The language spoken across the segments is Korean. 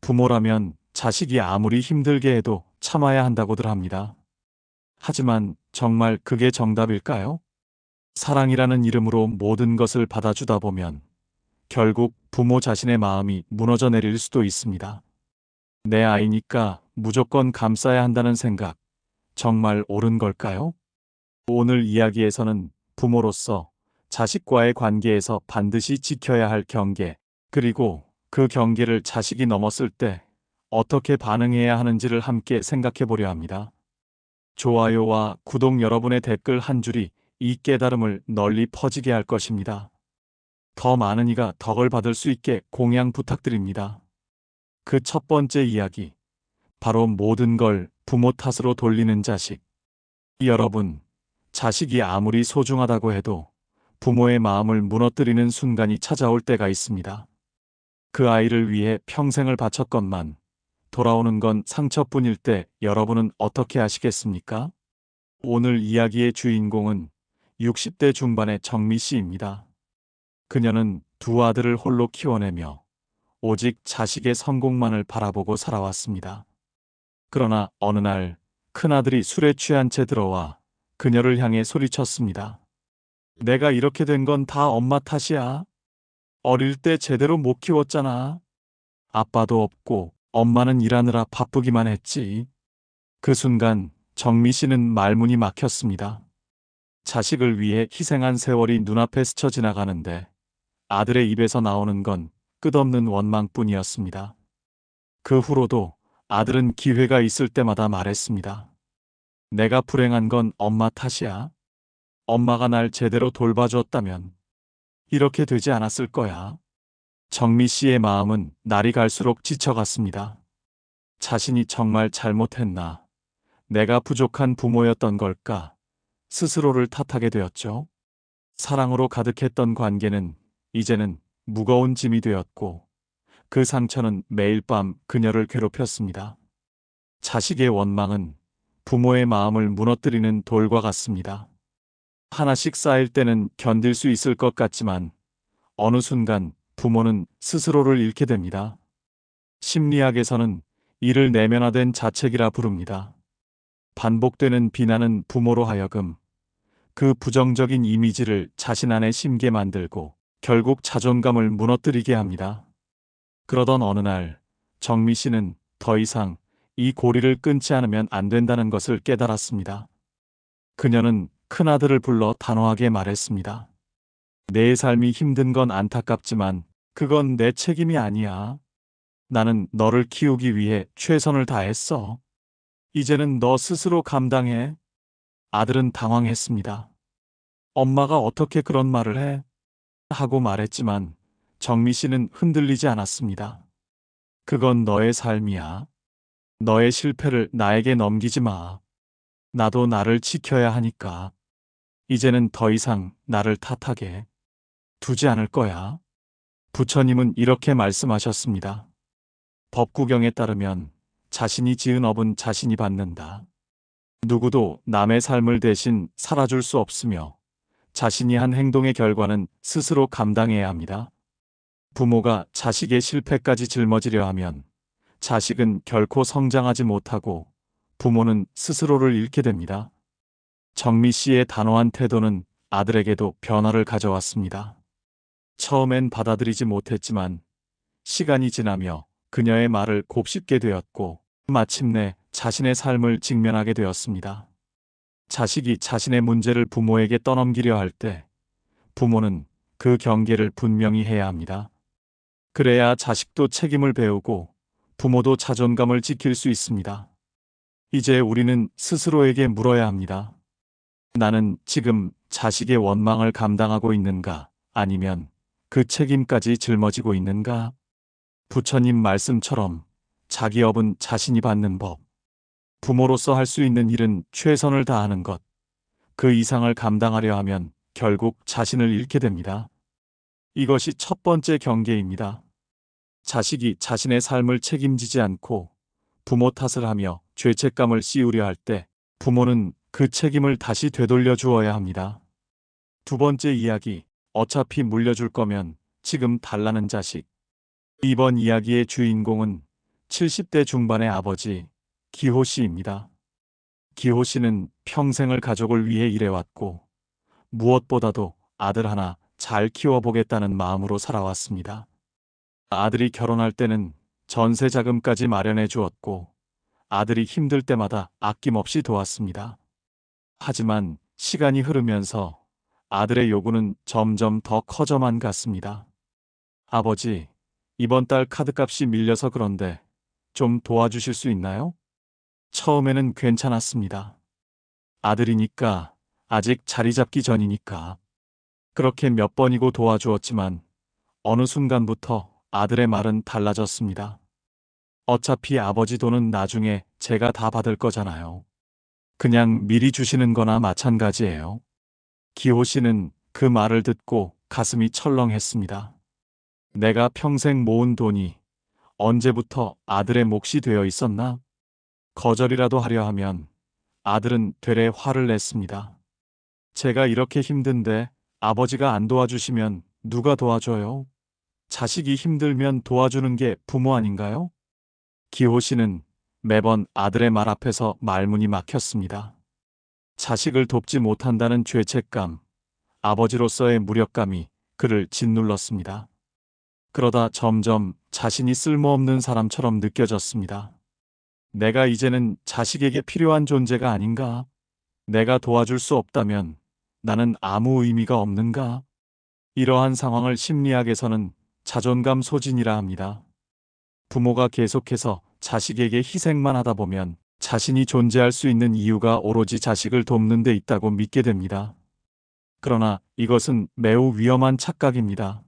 부모라면 자식이 아무리 힘들게 해도 참아야 한다고들 합니다. 하지만 정말 그게 정답일까요? 사랑이라는 이름으로 모든 것을 받아주다 보면 결국 부모 자신의 마음이 무너져 내릴 수도 있습니다. 내 아이니까 무조건 감싸야 한다는 생각, 정말 옳은 걸까요? 오늘 이야기에서는 부모로서 자식과의 관계에서 반드시 지켜야 할 경계, 그리고 그 경계를 자식이 넘었을 때 어떻게 반응해야 하는지를 함께 생각해 보려 합니다. 좋아요와 구독, 여러분의 댓글 한 줄이 이 깨달음을 널리 퍼지게 할 것입니다. 더 많은 이가 덕을 받을 수 있게 공양 부탁드립니다. 그 첫 번째 이야기, 바로 모든 걸 부모 탓으로 돌리는 자식. 여러분, 자식이 아무리 소중하다고 해도 부모의 마음을 무너뜨리는 순간이 찾아올 때가 있습니다. 그 아이를 위해 평생을 바쳤건만 돌아오는 건 상처뿐일 때 여러분은 어떻게 하시겠습니까? 오늘 이야기의 주인공은 60대 중반의 정미 씨입니다. 그녀는 두 아들을 홀로 키워내며 오직 자식의 성공만을 바라보고 살아왔습니다. 그러나 어느 날 큰아들이 술에 취한 채 들어와 그녀를 향해 소리쳤습니다. 내가 이렇게 된 건 다 엄마 탓이야. 어릴 때 제대로 못 키웠잖아. 아빠도 없고 엄마는 일하느라 바쁘기만 했지. 그 순간 정미 씨는 말문이 막혔습니다. 자식을 위해 희생한 세월이 눈앞에 스쳐 지나가는데 아들의 입에서 나오는 건 끝없는 원망뿐이었습니다. 그 후로도 아들은 기회가 있을 때마다 말했습니다. 내가 불행한 건 엄마 탓이야. 엄마가 날 제대로 돌봐줬다면 이렇게 되지 않았을 거야. 정미 씨의 마음은 날이 갈수록 지쳐갔습니다. 자신이 정말 잘못했나? 내가 부족한 부모였던 걸까? 스스로를 탓하게 되었죠. 사랑으로 가득했던 관계는 이제는 무거운 짐이 되었고 그 상처는 매일 밤 그녀를 괴롭혔습니다. 자식의 원망은 부모의 마음을 무너뜨리는 돌과 같습니다. 하나씩 쌓일 때는 견딜 수 있을 것 같지만 어느 순간 부모는 스스로를 잃게 됩니다. 심리학에서는 이를 내면화된 자책이라 부릅니다. 반복되는 비난은 부모로 하여금 그 부정적인 이미지를 자신 안에 심게 만들고 결국 자존감을 무너뜨리게 합니다. 그러던 어느 날 정미 씨는 더 이상 이 고리를 끊지 않으면 안 된다는 것을 깨달았습니다. 그녀는 큰아들을 불러 단호하게 말했습니다. 내 삶이 힘든 건 안타깝지만 그건 내 책임이 아니야. 나는 너를 키우기 위해 최선을 다했어. 이제는 너 스스로 감당해. 아들은 당황했습니다. 엄마가 어떻게 그런 말을 해? 하고 말했지만 정미 씨는 흔들리지 않았습니다. 그건 너의 삶이야. 너의 실패를 나에게 넘기지 마. 나도 나를 지켜야 하니까. 이제는 더 이상 나를 탓하게 두지 않을 거야. 부처님은 이렇게 말씀하셨습니다. 법구경에 따르면 자신이 지은 업은 자신이 받는다. 누구도 남의 삶을 대신 살아줄 수 없으며 자신이 한 행동의 결과는 스스로 감당해야 합니다. 부모가 자식의 실패까지 짊어지려 하면 자식은 결코 성장하지 못하고 부모는 스스로를 잃게 됩니다. 정미 씨의 단호한 태도는 아들에게도 변화를 가져왔습니다. 처음엔 받아들이지 못했지만 시간이 지나며 그녀의 말을 곱씹게 되었고 마침내 자신의 삶을 직면하게 되었습니다. 자식이 자신의 문제를 부모에게 떠넘기려 할 때 부모는 그 경계를 분명히 해야 합니다. 그래야 자식도 책임을 배우고 부모도 자존감을 지킬 수 있습니다. 이제 우리는 스스로에게 물어야 합니다. 나는 지금 자식의 원망을 감당하고 있는가? 아니면 그 책임까지 짊어지고 있는가? 부처님 말씀처럼 자기 업은 자신이 받는 법. 부모로서 할 수 있는 일은 최선을 다하는 것. 그 이상을 감당하려 하면 결국 자신을 잃게 됩니다. 이것이 첫 번째 경계입니다. 자식이 자신의 삶을 책임지지 않고 부모 탓을 하며 죄책감을 씌우려 할 때 부모는 그 책임을 다시 되돌려 주어야 합니다. 두 번째 이야기, 어차피 물려줄 거면 지금 달라는 자식. 이번 이야기의 주인공은 70대 중반의 아버지 기호 씨입니다. 기호 씨는 평생을 가족을 위해 일해왔고 무엇보다도 아들 하나 잘 키워보겠다는 마음으로 살아왔습니다. 아들이 결혼할 때는 전세 자금까지 마련해 주었고 아들이 힘들 때마다 아낌없이 도왔습니다. 하지만 시간이 흐르면서 아들의 요구는 점점 더 커져만 갔습니다. 아버지, 이번 달 카드값이 밀려서 그런데 좀 도와주실 수 있나요? 처음에는 괜찮았습니다. 아들이니까, 아직 자리 잡기 전이니까. 그렇게 몇 번이고 도와주었지만 어느 순간부터 아들의 말은 달라졌습니다. 어차피 아버지 돈은 나중에 제가 다 받을 거잖아요. 그냥 미리 주시는 거나 마찬가지예요. 기호 씨는 그 말을 듣고 가슴이 철렁했습니다. 내가 평생 모은 돈이 언제부터 아들의 몫이 되어 있었나? 거절이라도 하려 하면 아들은 되레 화를 냈습니다. 제가 이렇게 힘든데 아버지가 안 도와주시면 누가 도와줘요? 자식이 힘들면 도와주는 게 부모 아닌가요? 기호 씨는 매번 아들의 말 앞에서 말문이 막혔습니다. 자식을 돕지 못한다는 죄책감, 아버지로서의 무력감이 그를 짓눌렀습니다. 그러다 점점 자신이 쓸모없는 사람처럼 느껴졌습니다. 내가 이제는 자식에게 필요한 존재가 아닌가? 내가 도와줄 수 없다면 나는 아무 의미가 없는가? 이러한 상황을 심리학에서는 자존감 소진이라 합니다. 부모가 계속해서 자식에게 희생만 하다 보면 자신이 존재할 수 있는 이유가 오로지 자식을 돕는 데 있다고 믿게 됩니다. 그러나 이것은 매우 위험한 착각입니다.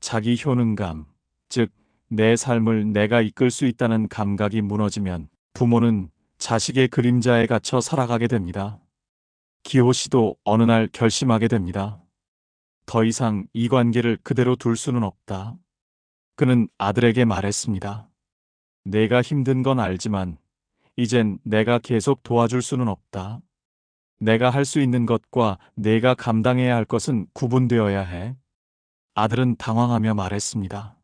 자기 효능감, 즉 내 삶을 내가 이끌 수 있다는 감각이 무너지면 부모는 자식의 그림자에 갇혀 살아가게 됩니다. 기호 씨도 어느 날 결심하게 됩니다. 더 이상 이 관계를 그대로 둘 수는 없다. 그는 아들에게 말했습니다. 내가 힘든 건 알지만 이젠 내가 계속 도와줄 수는 없다. 내가 할 수 있는 것과 내가 감당해야 할 것은 구분되어야 해. 아들은 당황하며 말했습니다.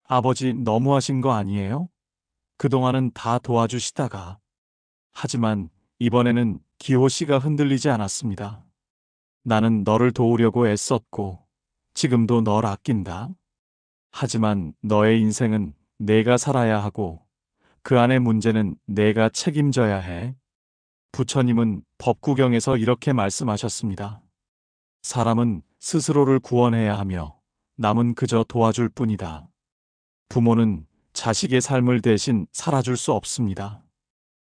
아버지 너무하신 거 아니에요? 그동안은 다 도와주시다가. 하지만 이번에는 기호 씨가 흔들리지 않았습니다. 나는 너를 도우려고 애썼고 지금도 널 아낀다. 하지만 너의 인생은 내가 살아야 하고 그 안의 문제는 내가 책임져야 해. 부처님은 법구경에서 이렇게 말씀하셨습니다. 사람은 스스로를 구원해야 하며 남은 그저 도와줄 뿐이다. 부모는 자식의 삶을 대신 살아줄 수 없습니다.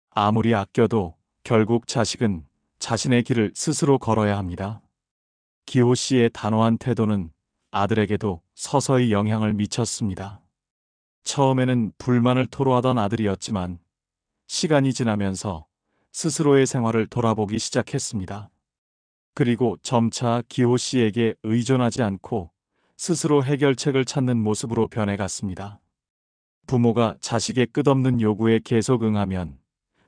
아무리 아껴도 결국 자식은 자신의 길을 스스로 걸어야 합니다. 기호 씨의 단호한 태도는 아들에게도 서서히 영향을 미쳤습니다. 처음에는 불만을 토로하던 아들이었지만 시간이 지나면서 스스로의 생활을 돌아보기 시작했습니다. 그리고 점차 기호 씨에게 의존하지 않고 스스로 해결책을 찾는 모습으로 변해갔습니다. 부모가 자식의 끝없는 요구에 계속 응하면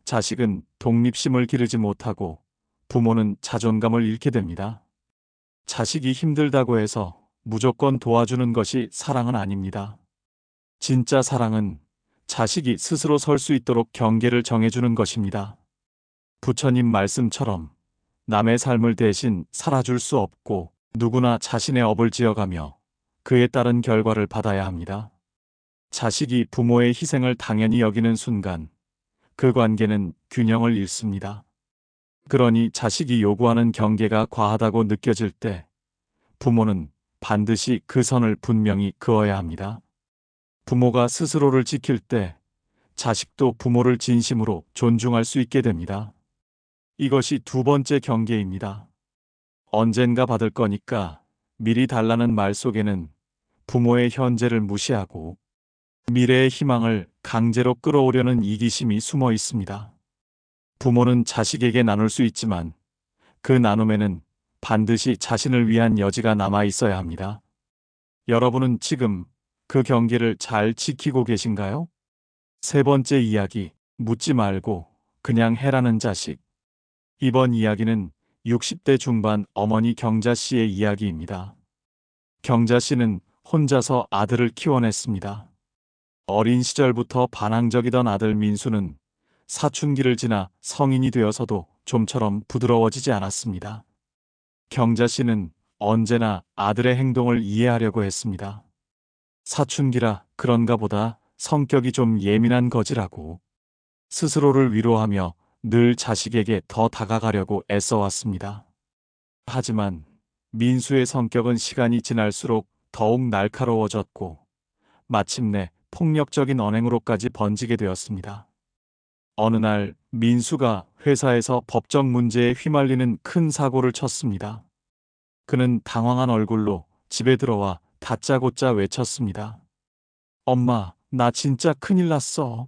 자식은 독립심을 기르지 못하고 부모는 자존감을 잃게 됩니다. 자식이 힘들다고 해서 무조건 도와주는 것이 사랑은 아닙니다. 진짜 사랑은 자식이 스스로 설 수 있도록 경계를 정해주는 것입니다. 부처님 말씀처럼 남의 삶을 대신 살아줄 수 없고 누구나 자신의 업을 지어가며 그에 따른 결과를 받아야 합니다. 자식이 부모의 희생을 당연히 여기는 순간 그 관계는 균형을 잃습니다. 그러니 자식이 요구하는 경계가 과하다고 느껴질 때 부모는 반드시 그 선을 분명히 그어야 합니다. 부모가 스스로를 지킬 때 자식도 부모를 진심으로 존중할 수 있게 됩니다. 이것이 두 번째 경계입니다. 언젠가 받을 거니까 미리 달라는 말 속에는 부모의 현재를 무시하고 미래의 희망을 강제로 끌어오려는 이기심이 숨어 있습니다. 부모는 자식에게 나눌 수 있지만 그 나눔에는 반드시 자신을 위한 여지가 남아 있어야 합니다. 여러분은 지금 그 경계를 잘 지키고 계신가요? 세 번째 이야기, 묻지 말고 그냥 해라는 자식. 이번 이야기는 60대 중반 어머니 경자 씨의 이야기입니다. 경자 씨는 혼자서 아들을 키워냈습니다. 어린 시절부터 반항적이던 아들 민수는 사춘기를 지나 성인이 되어서도 좀처럼 부드러워지지 않았습니다. 경자 씨는 언제나 아들의 행동을 이해하려고 했습니다. 사춘기라 그런가 보다 성격이 좀 예민한 거지라고 스스로를 위로하며 늘 자식에게 더 다가가려고 애써왔습니다. 하지만 민수의 성격은 시간이 지날수록 더욱 날카로워졌고 마침내 폭력적인 언행으로까지 번지게 되었습니다. 어느 날 민수가 회사에서 법적 문제에 휘말리는 큰 사고를 쳤습니다. 그는 당황한 얼굴로 집에 들어와 다짜고짜 외쳤습니다. 엄마, 나 진짜 큰일 났어.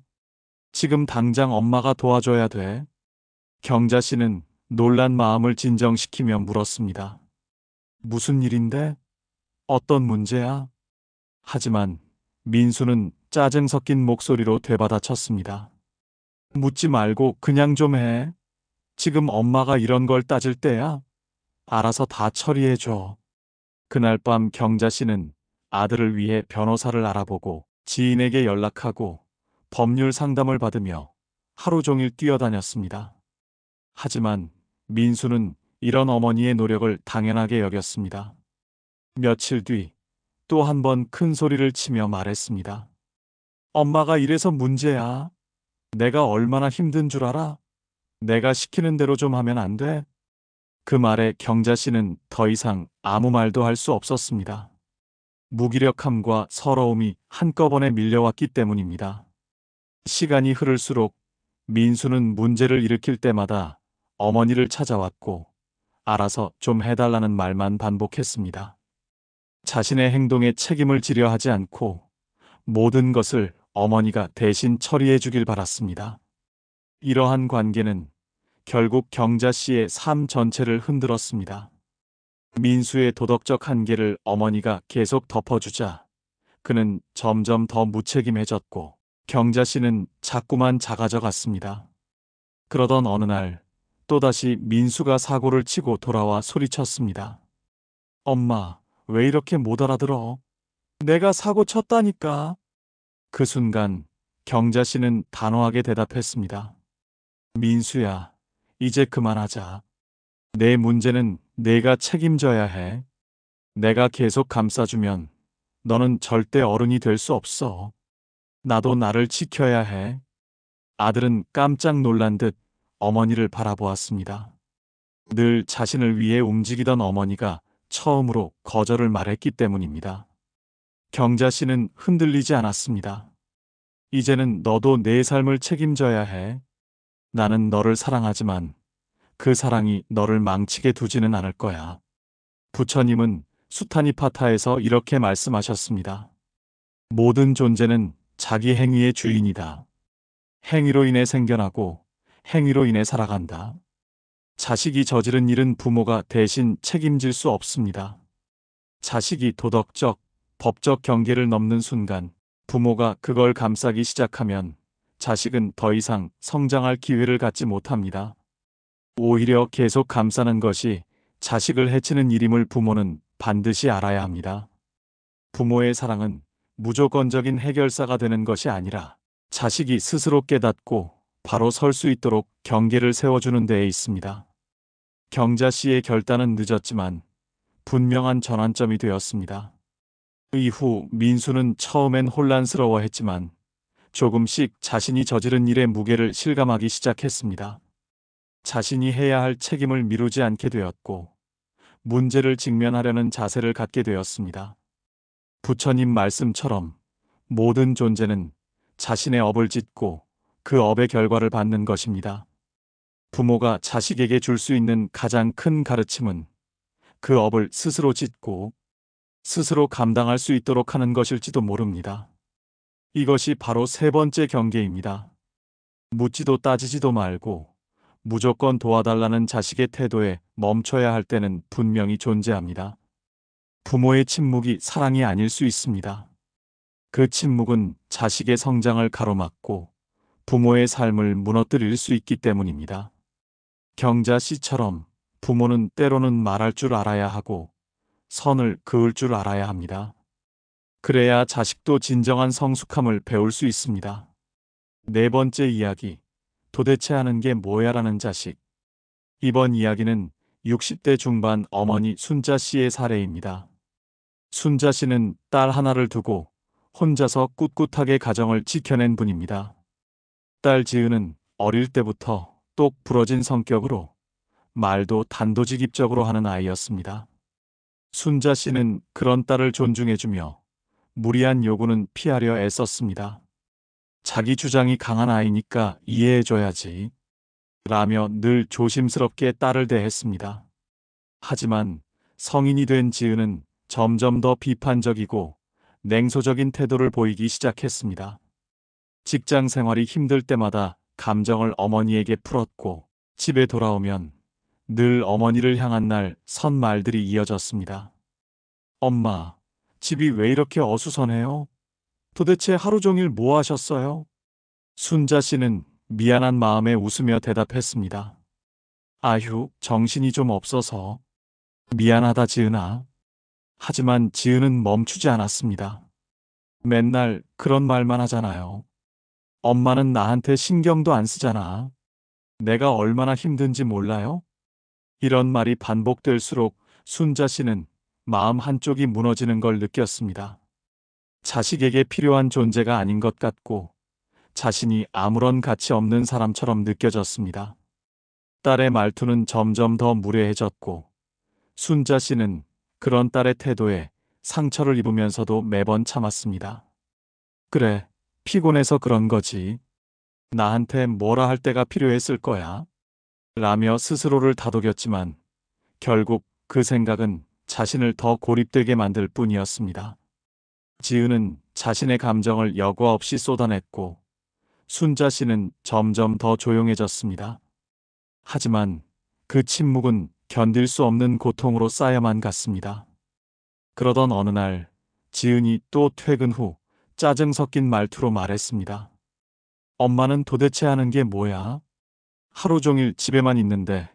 지금 당장 엄마가 도와줘야 돼. 경자 씨는 놀란 마음을 진정시키며 물었습니다. 무슨 일인데? 어떤 문제야? 하지만 민수는 짜증 섞인 목소리로 되받아쳤습니다. 묻지 말고 그냥 좀 해. 지금 엄마가 이런 걸 따질 때야. 알아서 다 처리해줘. 그날 밤 경자 씨는 아들을 위해 변호사를 알아보고 지인에게 연락하고 법률 상담을 받으며 하루 종일 뛰어다녔습니다. 하지만 민수는 이런 어머니의 노력을 당연하게 여겼습니다. 며칠 뒤 또 한 번 큰 소리를 치며 말했습니다. 엄마가 이래서 문제야. 내가 얼마나 힘든 줄 알아? 내가 시키는 대로 좀 하면 안 돼? 그 말에 경자 씨는 더 이상 아무 말도 할 수 없었습니다. 무기력함과 서러움이 한꺼번에 밀려왔기 때문입니다. 시간이 흐를수록 민수는 문제를 일으킬 때마다 어머니를 찾아왔고 알아서 좀 해달라는 말만 반복했습니다. 자신의 행동에 책임을 지려 하지 않고 모든 것을 어머니가 대신 처리해 주길 바랐습니다. 이러한 관계는 결국 경자 씨의 삶 전체를 흔들었습니다. 민수의 도덕적 한계를 어머니가 계속 덮어주자 그는 점점 더 무책임해졌고 경자 씨는 자꾸만 작아져 갔습니다. 그러던 어느 날 또다시 민수가 사고를 치고 돌아와 소리쳤습니다. 엄마, 왜 이렇게 못 알아들어? 내가 사고 쳤다니까. 그 순간 경자 씨는 단호하게 대답했습니다. 민수야, 이제 그만하자. 내 문제는 내가 책임져야 해. 내가 계속 감싸주면 너는 절대 어른이 될 수 없어. 나도 나를 지켜야 해. 아들은 깜짝 놀란 듯 어머니를 바라보았습니다. 늘 자신을 위해 움직이던 어머니가 처음으로 거절을 말했기 때문입니다. 경자 씨는 흔들리지 않았습니다. 이제는 너도 내 삶을 책임져야 해. 나는 너를 사랑하지만 그 사랑이 너를 망치게 두지는 않을 거야. 부처님은 수타니파타에서 이렇게 말씀하셨습니다. 모든 존재는 자기 행위의 주인이다. 행위로 인해 생겨나고 행위로 인해 살아간다. 자식이 저지른 일은 부모가 대신 책임질 수 없습니다. 자식이 도덕적, 법적 경계를 넘는 순간 부모가 그걸 감싸기 시작하면 자식은 더 이상 성장할 기회를 갖지 못합니다. 오히려 계속 감싸는 것이 자식을 해치는 일임을 부모는 반드시 알아야 합니다. 부모의 사랑은 무조건적인 해결사가 되는 것이 아니라 자식이 스스로 깨닫고 바로 설 수 있도록 경계를 세워주는 데에 있습니다. 경자 씨의 결단은 늦었지만 분명한 전환점이 되었습니다. 이후 민수는 처음엔 혼란스러워했지만 조금씩 자신이 저지른 일의 무게를 실감하기 시작했습니다. 자신이 해야 할 책임을 미루지 않게 되었고 문제를 직면하려는 자세를 갖게 되었습니다. 부처님 말씀처럼 모든 존재는 자신의 업을 짓고 그 업의 결과를 받는 것입니다. 부모가 자식에게 줄 수 있는 가장 큰 가르침은 그 업을 스스로 짓고 스스로 감당할 수 있도록 하는 것일지도 모릅니다. 이것이 바로 세 번째 경계입니다. 묻지도 따지지도 말고 무조건 도와달라는 자식의 태도에 멈춰야 할 때는 분명히 존재합니다. 부모의 침묵이 사랑이 아닐 수 있습니다. 그 침묵은 자식의 성장을 가로막고 부모의 삶을 무너뜨릴 수 있기 때문입니다. 경자 씨처럼 부모는 때로는 말할 줄 알아야 하고 선을 그을 줄 알아야 합니다. 그래야 자식도 진정한 성숙함을 배울 수 있습니다. 네 번째 이야기. 도대체 하는 게 뭐야라는 자식. 이번 이야기는 60대 중반 어머니 순자 씨의 사례입니다. 순자 씨는 딸 하나를 두고 혼자서 꿋꿋하게 가정을 지켜낸 분입니다. 딸 지은은 어릴 때부터 똑 부러진 성격으로 말도 단도직입적으로 하는 아이였습니다. 순자 씨는 그런 딸을 존중해주며 무리한 요구는 피하려 애썼습니다. 자기 주장이 강한 아이니까 이해해줘야지 라며 늘 조심스럽게 딸을 대했습니다. 하지만 성인이 된 지은은 점점 더 비판적이고 냉소적인 태도를 보이기 시작했습니다. 직장 생활이 힘들 때마다 감정을 어머니에게 풀었고 집에 돌아오면 늘 어머니를 향한 날 선 말들이 이어졌습니다. 엄마, 집이 왜 이렇게 어수선해요? 도대체 하루 종일 뭐 하셨어요? 순자 씨는 미안한 마음에 웃으며 대답했습니다. 아휴, 정신이 좀 없어서. 미안하다, 지은아. 하지만 지은은 멈추지 않았습니다. 맨날 그런 말만 하잖아요. 엄마는 나한테 신경도 안 쓰잖아. 내가 얼마나 힘든지 몰라요? 이런 말이 반복될수록 순자 씨는 마음 한쪽이 무너지는 걸 느꼈습니다. 자식에게 필요한 존재가 아닌 것 같고 자신이 아무런 가치 없는 사람처럼 느껴졌습니다. 딸의 말투는 점점 더 무례해졌고 순자 씨는 그런 딸의 태도에 상처를 입으면서도 매번 참았습니다. 그래, 피곤해서 그런 거지. 나한테 뭐라 할 때가 필요했을 거야. 라며 스스로를 다독였지만 결국 그 생각은 자신을 더 고립되게 만들 뿐이었습니다. 지은은 자신의 감정을 여과 없이 쏟아냈고 순자 씨는 점점 더 조용해졌습니다. 하지만 그 침묵은 견딜 수 없는 고통으로 쌓여만 갔습니다. 그러던 어느 날 지은이 또 퇴근 후 짜증 섞인 말투로 말했습니다. 엄마는 도대체 하는 게 뭐야? 하루 종일 집에만 있는데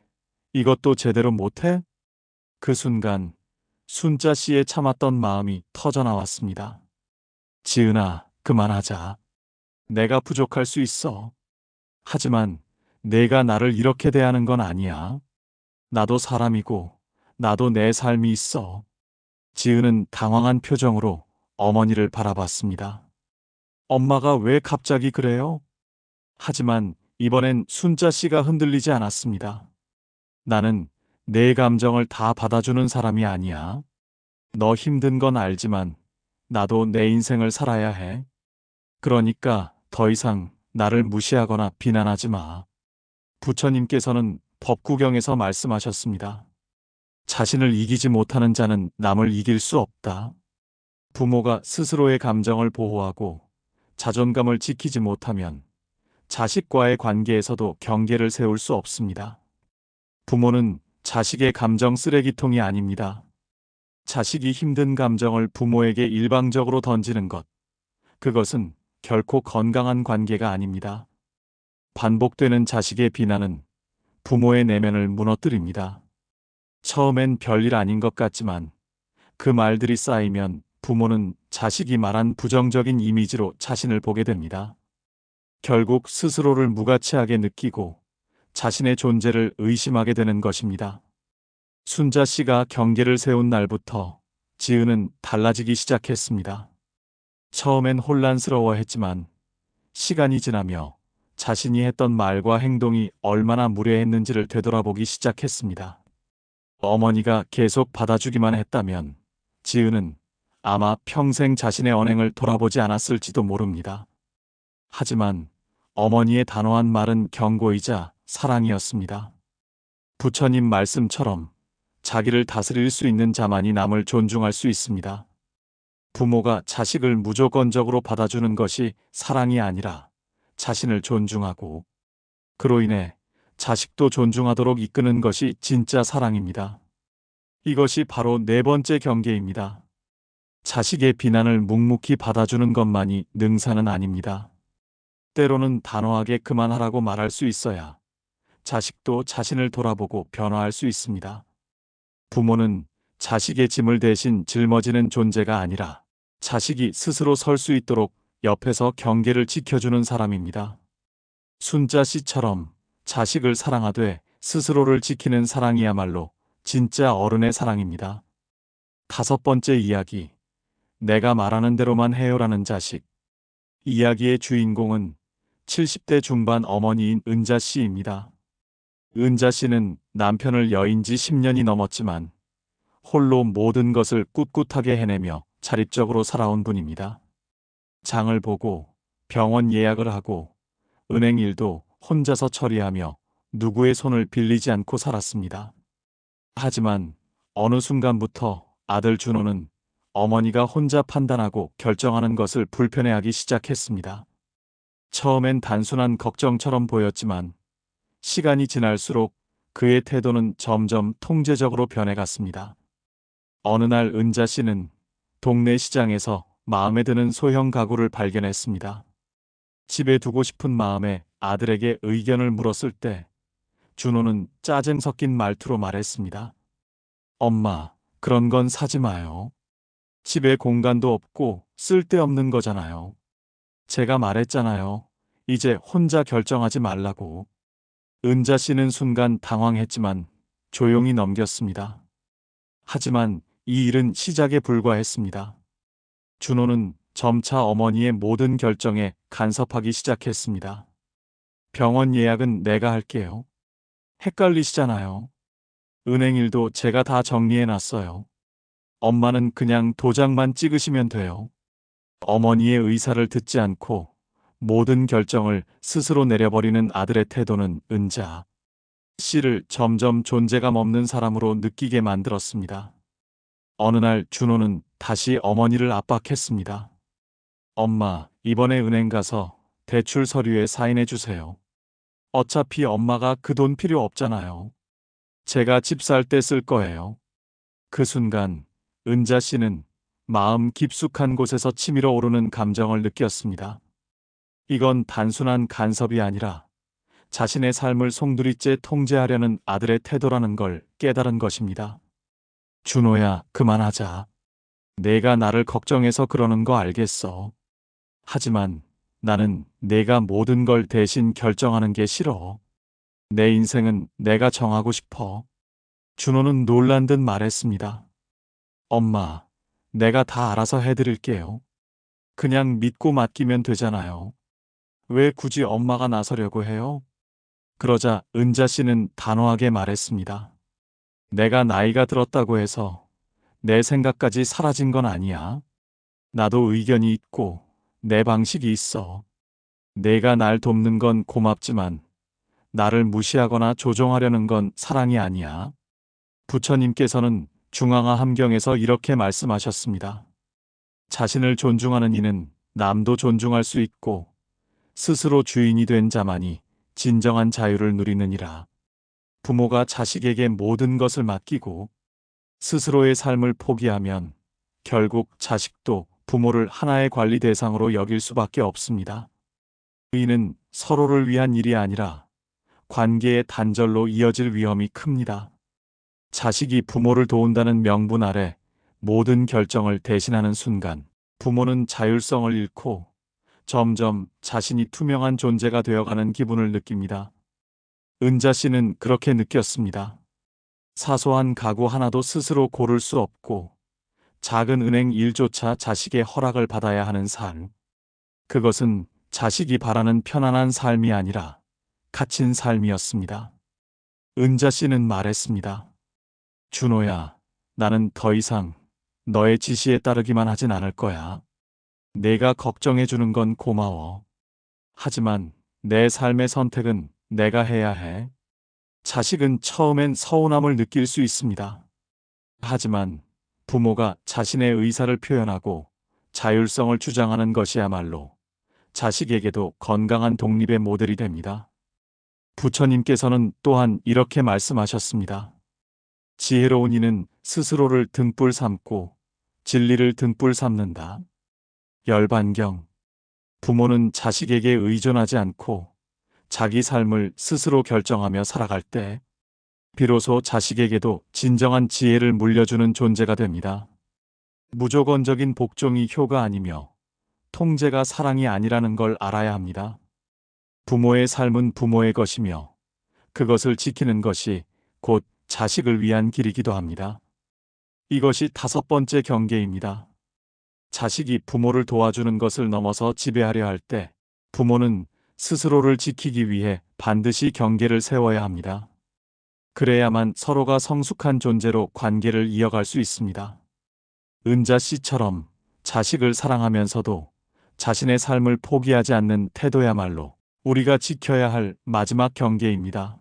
이것도 제대로 못해? 그 순간 순자 씨의 참았던 마음이 터져나왔습니다. 지은아, 그만하자. 내가 부족할 수 있어. 하지만 내가 나를 이렇게 대하는 건 아니야. 나도 사람이고 나도 내 삶이 있어. 지은은 당황한 표정으로 어머니를 바라봤습니다. 엄마가 왜 갑자기 그래요? 하지만 이번엔 순자 씨가 흔들리지 않았습니다. 나는 내 감정을 다 받아주는 사람이 아니야. 너 힘든 건 알지만 나도 내 인생을 살아야 해. 그러니까 더 이상 나를 무시하거나 비난하지 마. 부처님께서는 법구경에서 말씀하셨습니다. 자신을 이기지 못하는 자는 남을 이길 수 없다. 부모가 스스로의 감정을 보호하고 자존감을 지키지 못하면 자식과의 관계에서도 경계를 세울 수 없습니다. 부모는 자식의 감정 쓰레기통이 아닙니다. 자식이 힘든 감정을 부모에게 일방적으로 던지는 것, 그것은 결코 건강한 관계가 아닙니다. 반복되는 자식의 비난은 부모의 내면을 무너뜨립니다. 처음엔 별일 아닌 것 같지만 그 말들이 쌓이면 부모는 자식이 말한 부정적인 이미지로 자신을 보게 됩니다. 결국 스스로를 무가치하게 느끼고 자신의 존재를 의심하게 되는 것입니다. 순자 씨가 경계를 세운 날부터 지은은 달라지기 시작했습니다. 처음엔 혼란스러워했지만 시간이 지나며 자신이 했던 말과 행동이 얼마나 무례했는지를 되돌아보기 시작했습니다. 어머니가 계속 받아주기만 했다면 지은은 아마 평생 자신의 언행을 돌아보지 않았을지도 모릅니다. 하지만 어머니의 단호한 말은 경고이자 사랑이었습니다. 부처님 말씀처럼 자기를 다스릴 수 있는 자만이 남을 존중할 수 있습니다. 부모가 자식을 무조건적으로 받아주는 것이 사랑이 아니라 자신을 존중하고 그로 인해 자식도 존중하도록 이끄는 것이 진짜 사랑입니다. 이것이 바로 네 번째 경계입니다. 자식의 비난을 묵묵히 받아주는 것만이 능사는 아닙니다. 때로는 단호하게 그만하라고 말할 수 있어야 자식도 자신을 돌아보고 변화할 수 있습니다. 부모는 자식의 짐을 대신 짊어지는 존재가 아니라 자식이 스스로 설 수 있도록 옆에서 경계를 지켜주는 사람입니다. 순자 씨처럼 자식을 사랑하되 스스로를 지키는 사랑이야말로 진짜 어른의 사랑입니다. 다섯 번째 이야기. 내가 말하는 대로만 해요라는 자식. 이야기의 주인공은 70대 중반 어머니인 은자 씨입니다. 은자 씨는 남편을 여인 지 10년이 넘었지만 홀로 모든 것을 꿋꿋하게 해내며 자립적으로 살아온 분입니다. 장을 보고 병원 예약을 하고 은행 일도 혼자서 처리하며 누구의 손을 빌리지 않고 살았습니다. 하지만 어느 순간부터 아들 준호는 어머니가 혼자 판단하고 결정하는 것을 불편해하기 시작했습니다. 처음엔 단순한 걱정처럼 보였지만 시간이 지날수록 그의 태도는 점점 통제적으로 변해갔습니다. 어느 날 은자 씨는 동네 시장에서 마음에 드는 소형 가구를 발견했습니다. 집에 두고 싶은 마음에 아들에게 의견을 물었을 때 준호는 짜증 섞인 말투로 말했습니다. 엄마, 그런 건 사지 마요. 집에 공간도 없고 쓸데없는 거잖아요. 제가 말했잖아요. 이제 혼자 결정하지 말라고. 은자 씨는 순간 당황했지만 조용히 넘겼습니다. 하지만 이 일은 시작에 불과했습니다. 준호는 점차 어머니의 모든 결정에 간섭하기 시작했습니다. 병원 예약은 내가 할게요. 헷갈리시잖아요. 은행 일도 제가 다 정리해놨어요. 엄마는 그냥 도장만 찍으시면 돼요. 어머니의 의사를 듣지 않고 모든 결정을 스스로 내려버리는 아들의 태도는 은자 씨를 점점 존재감 없는 사람으로 느끼게 만들었습니다. 어느 날 준호는 다시 어머니를 압박했습니다. 엄마, 이번에 은행 가서 대출 서류에 사인해 주세요. 어차피 엄마가 그 돈 필요 없잖아요. 제가 집 살 때 쓸 거예요. 그 순간 은자 씨는 마음 깊숙한 곳에서 치밀어 오르는 감정을 느꼈습니다. 이건 단순한 간섭이 아니라 자신의 삶을 송두리째 통제하려는 아들의 태도라는 걸 깨달은 것입니다. 준호야, 그만하자. 내가 나를 걱정해서 그러는 거 알겠어. 하지만 나는 내가 모든 걸 대신 결정하는 게 싫어. 내 인생은 내가 정하고 싶어. 준호는 놀란 듯 말했습니다. 엄마, 내가 다 알아서 해드릴게요. 그냥 믿고 맡기면 되잖아요. 왜 굳이 엄마가 나서려고 해요? 그러자 은자 씨는 단호하게 말했습니다. 내가 나이가 들었다고 해서 내 생각까지 사라진 건 아니야. 나도 의견이 있고 내 방식이 있어. 내가 날 돕는 건 고맙지만 나를 무시하거나 조종하려는 건 사랑이 아니야. 부처님께서는 중앙아 함경에서 이렇게 말씀하셨습니다. 자신을 존중하는 이는 남도 존중할 수 있고 스스로 주인이 된 자만이 진정한 자유를 누리느니라. 부모가 자식에게 모든 것을 맡기고 스스로의 삶을 포기하면 결국 자식도 부모를 하나의 관리 대상으로 여길 수밖에 없습니다. 이는 서로를 위한 일이 아니라 관계의 단절로 이어질 위험이 큽니다. 자식이 부모를 도운다는 명분 아래 모든 결정을 대신하는 순간 부모는 자율성을 잃고 점점 자신이 투명한 존재가 되어가는 기분을 느낍니다. 은자 씨는 그렇게 느꼈습니다. 사소한 가구 하나도 스스로 고를 수 없고 작은 은행 일조차 자식의 허락을 받아야 하는 삶. 그것은 자식이 바라는 편안한 삶이 아니라 갇힌 삶이었습니다. 은자 씨는 말했습니다. 준호야, 나는 더 이상 너의 지시에 따르기만 하진 않을 거야. 내가 걱정해 주는 건 고마워. 하지만 내 삶의 선택은 내가 해야 해. 자식은 처음엔 서운함을 느낄 수 있습니다. 하지만 부모가 자신의 의사를 표현하고 자율성을 주장하는 것이야말로 자식에게도 건강한 독립의 모델이 됩니다. 부처님께서는 또한 이렇게 말씀하셨습니다. 지혜로운 이는 스스로를 등불 삼고 진리를 등불 삼는다. 열반경. 부모는 자식에게 의존하지 않고 자기 삶을 스스로 결정하며 살아갈 때 비로소 자식에게도 진정한 지혜를 물려주는 존재가 됩니다. 무조건적인 복종이 효가 아니며 통제가 사랑이 아니라는 걸 알아야 합니다. 부모의 삶은 부모의 것이며 그것을 지키는 것이 곧 자식을 위한 길이기도 합니다. 이것이 5번째 경계입니다. 자식이 부모를 도와주는 것을 넘어서 지배하려 할 때 부모는 스스로를 지키기 위해 반드시 경계를 세워야 합니다. 그래야만 서로가 성숙한 존재로 관계를 이어갈 수 있습니다. 은자 씨처럼 자식을 사랑하면서도 자신의 삶을 포기하지 않는 태도야말로 우리가 지켜야 할 마지막 경계입니다.